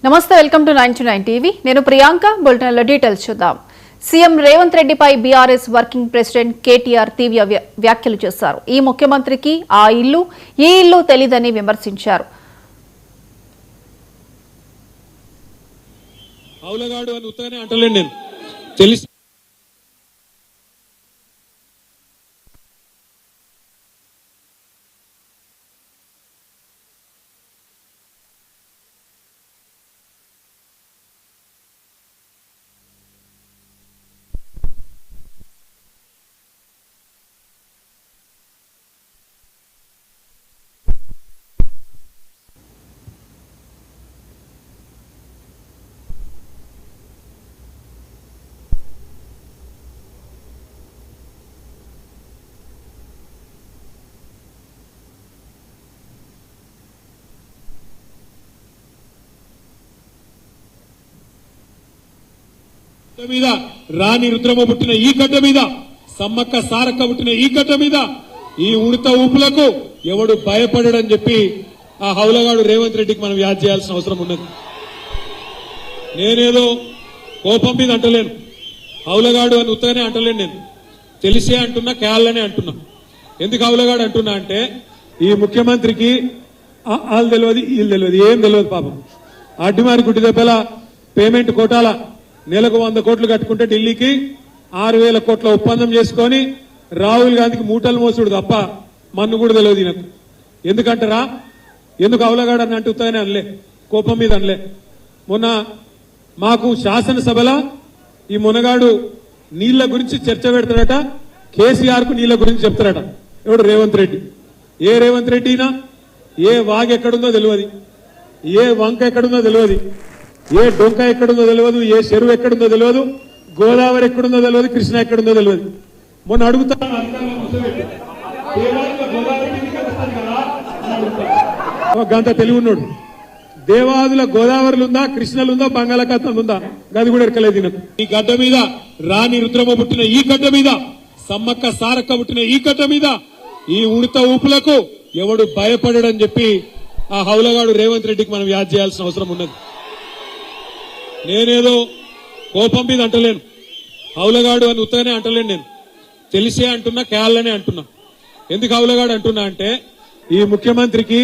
నమస్తే welcome to 99 TV నేను Priyanka బులెటిన్ల details చూద్దాం సీఎం రేవంత్ రెడ్డిపై బీఆర్ఎస్ వర్కింగ్ ప్రెసిడెంట్ కేటీఆర్ తీవ్ర వ్యాఖ్యలు చేశారు ఈ ముఖ్యమంత్రికి ఆ ఇల్లు ఈ ఇల్లు తెలియదని విమర్శించారు అవులగాడు అని ఉత్తగానే అంటలేను నేను తెలిసి మీద రాణి రుద్రమ పుట్టిన ఈ గడ్డ మీద సమ్మక్క సారక్క పుట్టిన ఈ గడ్డ మీద ఈ ఉడత ఊపులకు ఎవడు భయపడడని చెప్పి ఆ హౌలగాడు రేవంత్ రెడ్డికి మనం యాద్ చేయాల్సిన అవసరం ఉన్నది. నేనేదో కోపం మీద అంటలేను, హౌలగాడు అని ఉత్తగానే అంటలేను, నేను తెలిసే అంటున్నా, కేళ్ళనే అంటున్నా. ఎందుకు హౌలగాడు అంటున్నా అంటే ఈ ముఖ్యమంత్రికి వాళ్ళు తెలియదు, వీళ్ళు తెలియదు, ఏం తెలియదు. పాపం అడ్డిమారి గుడ్డి దెబ్బల పేమెంట్ కోటాల నెలకు 100 కోట్లు కట్టుకుంటే ఢిల్లీకి 6,000 కోట్ల ఒప్పందం చేసుకొని రాహుల్ గాంధీకి మూటలు మోసుడు తప్ప మన్ను కూడా తెలియదు ఈయనకు. ఎందుకంటారా? ఎందుకు అవలగాడు అని అంటుతానే అనలే, కోపం మీద అనలే. మొన్న మాకు శాసనసభలో ఈ మునగాడు నీళ్ల గురించి చర్చ పెడతాడట, కేసీఆర్ కు నీళ్ల గురించి చెప్తాడట. ఎవడు? రేవంత్ రెడ్డి. ఏ రేవంత్ రెడ్డినా ఏ వాగు ఎక్కడుందో తెలియదు, ఏ వంక ఎక్కడుందో తెలియదు, ఏ డొంక ఎక్కడుందో తెలియదు, ఏ చెరువు ఎక్కడుందో తెలియదు, గోదావరి ఎక్కడుందో తెలియదు, కృష్ణ ఎక్కడుందో తెలియదు. మొన్న అడుగుతా గంత తెలివి ఉన్నాడు. దేవాదుల గోదావరిలు ఉందా, కృష్ణలు ఉందా, బంగాళాఖాతం ఉందా, గది కూడా ఎరకలేదు నాకు. ఈ గడ్డ మీద రాణి రుద్రమ పుట్టిన ఈ గడ్డ మీద సమ్మక్క సారక్క పుట్టిన ఈ గడ్డ మీద ఈ ఉడత ఊపులకు ఎవడు భయపడడని చెప్పి ఆ హౌలగాడు రేవంత్ రెడ్డికి మనం యాద్ చేయాల్సిన అవసరం ఉన్నది. నేనేదో కోపం మీద అంటలేను, హౌలగాడు అని ఉత్తగానే అంటలేను, నేను తెలిసే అంటున్నా, కేళ్ళనే అంటున్నా. ఎందుకు హౌలగాడు అంటున్నా అంటే ఈ ముఖ్యమంత్రికి